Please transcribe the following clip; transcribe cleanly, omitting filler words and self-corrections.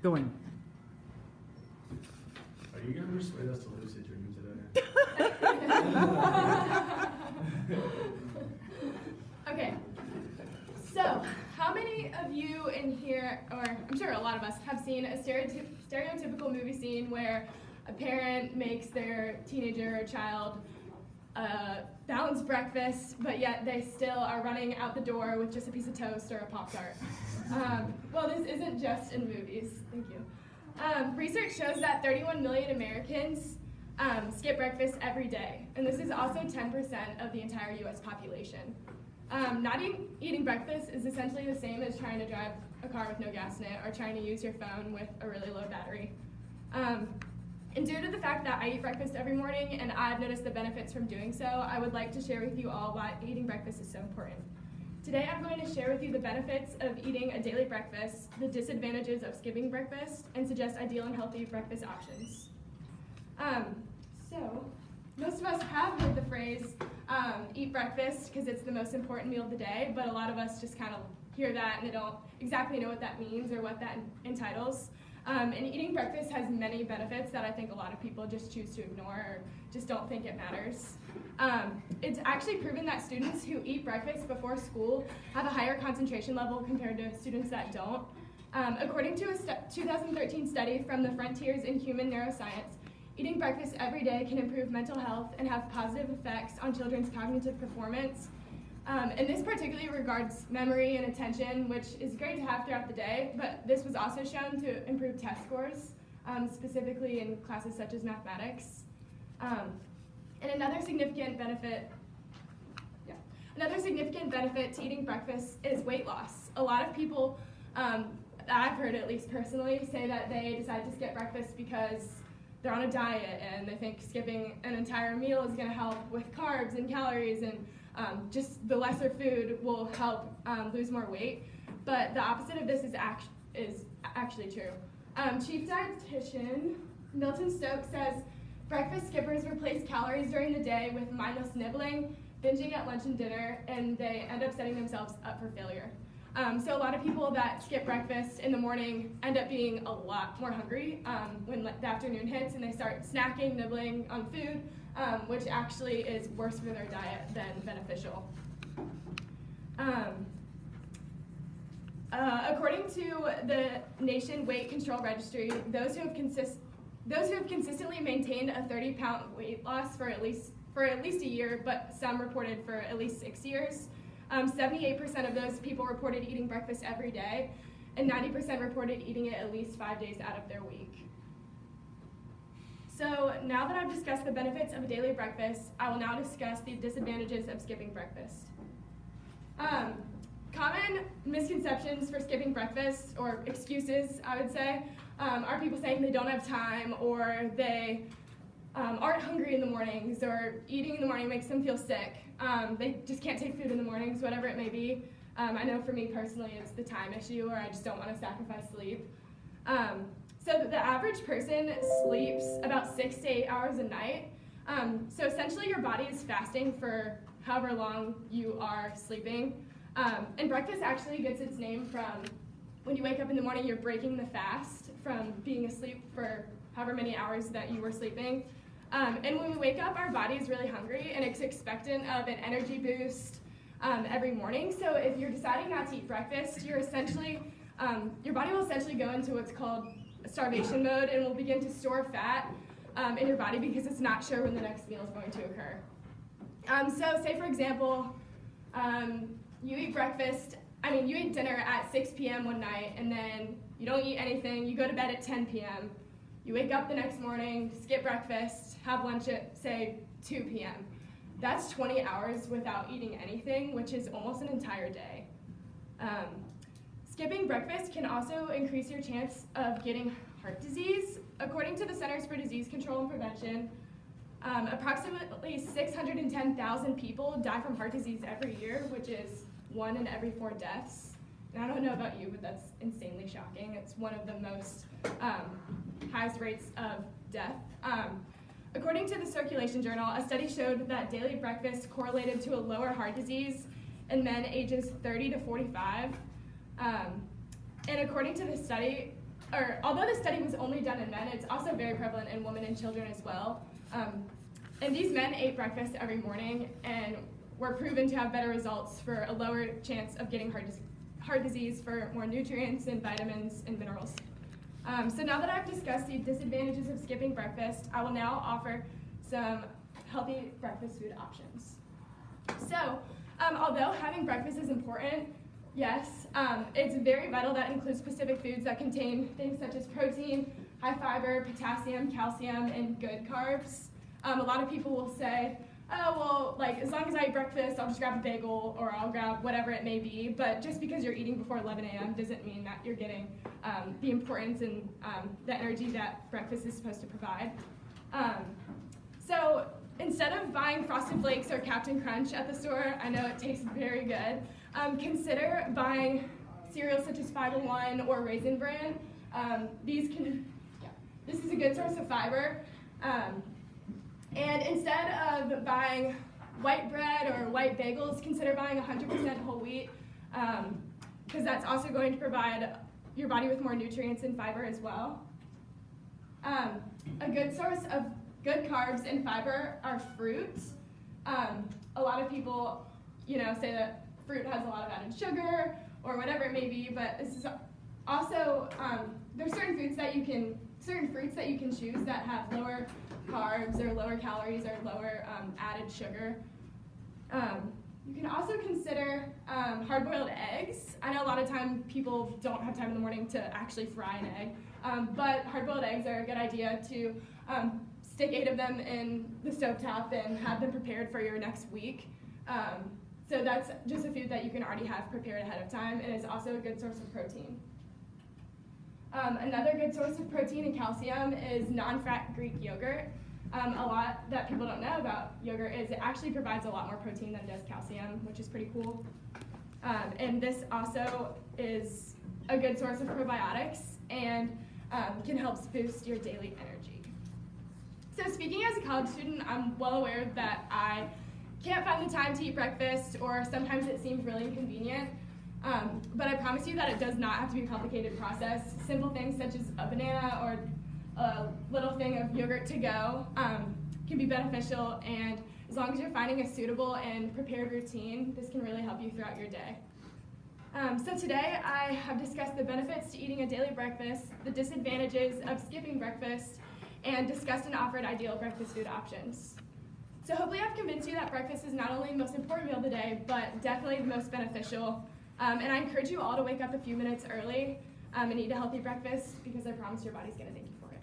going. Are you going to persuade us to lucid dream today? Okay, so how many of you in here, or I'm sure a lot of us, have seen a stereotypical movie scene where a parent makes their teenager or child balanced breakfast, but yet they still are running out the door with just a piece of toast or a Pop-Tart? Well, this isn't just in movies. Thank you. Research shows that 31 million Americans skip breakfast every day, and this is also 10% of the entire U.S. population. Not eating breakfast is essentially the same as trying to drive a car with no gas in it or trying to use your phone with a really low battery. And due to the fact that I eat breakfast every morning and I've noticed the benefits from doing so, I would like to share with you all why eating breakfast is so important. Today I'm going to share with you the benefits of eating a daily breakfast, the disadvantages of skipping breakfast, and suggest ideal and healthy breakfast options. So, most of us have heard the phrase, eat breakfast because it's the most important meal of the day, but a lot of us just kind of hear that and they don't exactly know what that means or what that entitles. And eating breakfast has many benefits that I think a lot of people just choose to ignore or just don't think it matters. It's actually proven that students who eat breakfast before school have a higher concentration level compared to students that don't. According to a 2013 study from the Frontiers in Human Neuroscience, eating breakfast every day can improve mental health and have positive effects on children's cognitive performance. And this particularly regards memory and attention, which is great to have throughout the day, but this was also shown to improve test scores, specifically in classes such as mathematics. And another significant benefit to eating breakfast is weight loss. A lot of people, I've heard at least personally, say that they decide to skip breakfast because they're on a diet and they think skipping an entire meal is going to help with carbs and calories and just the lesser food will help lose more weight. But the opposite of this is actually true. Chief dietitian Milton Stokes says, breakfast skippers replace calories during the day with mindless nibbling, binging at lunch and dinner, and they end up setting themselves up for failure. So a lot of people that skip breakfast in the morning end up being a lot more hungry when the afternoon hits and they start snacking, nibbling on food, which actually is worse for their diet than beneficial. According to the Nation Weight Control Registry, those who have consistently maintained a 30-pound weight loss for at least a year, but some reported for at least 6 years, 78% of those people reported eating breakfast every day, and 90% reported eating it at least 5 days out of their week. So now that I've discussed the benefits of a daily breakfast, I will now discuss the disadvantages of skipping breakfast. Common misconceptions for skipping breakfast, or excuses, I would say, are people saying they don't have time, or they aren't hungry in the mornings, or eating in the morning makes them feel sick. They just can't take food in the mornings, whatever it may be. I know for me personally it's the time issue, or I just don't want to sacrifice sleep. So the average person sleeps about 6 to 8 hours a night. So essentially your body is fasting for however long you are sleeping. And breakfast actually gets its name from when you wake up in the morning, you're breaking the fast from being asleep for however many hours that you were sleeping. And when we wake up, our body is really hungry and it's expectant of an energy boost every morning. So if you're deciding not to eat breakfast, you're essentially, your body will essentially go into what's called starvation mode and will begin to store fat in your body because it's not sure when the next meal is going to occur. So say for example, you eat dinner at 6 p.m. one night and then you don't eat anything, you go to bed at 10 p.m., you wake up the next morning, skip breakfast, have lunch at, say, 2 p.m. That's 20 hours without eating anything, which is almost an entire day. Skipping breakfast can also increase your chance of getting heart disease. According to the Centers for Disease Control and Prevention, approximately 610,000 people die from heart disease every year, which is 1 in every 4 deaths. And I don't know about you, but that's insanely shocking. It's one of the most highest rates of death. According to the Circulation Journal, a study showed that daily breakfast correlated to a lower heart disease in men ages 30 to 45. And according to the study, although the study was only done in men, it's also very prevalent in women and children as well. And these men ate breakfast every morning and were proven to have better results for a lower chance of getting heart disease, for more nutrients and vitamins and minerals. So now that I've discussed the disadvantages of skipping breakfast, I will now offer some healthy breakfast food options. So, although having breakfast is important, yes, it's very vital that it includes specific foods that contain things such as protein, high fiber, potassium, calcium, and good carbs. A lot of people will say, oh, well, like, as long as I eat breakfast, I'll just grab a bagel or I'll grab whatever it may be. But just because you're eating before 11 a.m. doesn't mean that you're getting the importance and the energy that breakfast is supposed to provide. So instead of buying Frosted Flakes or Captain Crunch at the store, I know it tastes very good, consider buying cereals such as 501 or Raisin Bran. This is a good source of fiber. And instead of buying white bread or white bagels, consider buying 100% whole wheat, because that's also going to provide your body with more nutrients and fiber as well. A good source of good carbs and fiber are fruits. A lot of people, say that fruit has a lot of added sugar or whatever it may be, but this is also there's certain fruits that you can choose that have lower carbs or lower calories or lower added sugar. You can also consider hard-boiled eggs. I know a lot of time people don't have time in the morning to actually fry an egg, but hard-boiled eggs are a good idea to stick 8 of them in the stovetop and have them prepared for your next week. So that's just a food that you can already have prepared ahead of time, and it's also a good source of protein. Another good source of protein and calcium is non-fat Greek yogurt. A lot that people don't know about yogurt is it actually provides a lot more protein than it does calcium, which is pretty cool. And this also is a good source of probiotics and can help boost your daily energy. So speaking as a college student, I'm well aware that I can't find the time to eat breakfast, or sometimes it seems really inconvenient. But I promise you that it does not have to be a complicated process. Simple things such as a banana or a little thing of yogurt to go can be beneficial, and as long as you're finding a suitable and prepared routine, this can really help you throughout your day. So today I have discussed the benefits to eating a daily breakfast, the disadvantages of skipping breakfast, and discussed and offered ideal breakfast food options. So hopefully I've convinced you that breakfast is not only the most important meal of the day, but definitely the most beneficial. And I encourage you all to wake up a few minutes early and eat a healthy breakfast, because I promise your body's going to thank you for it.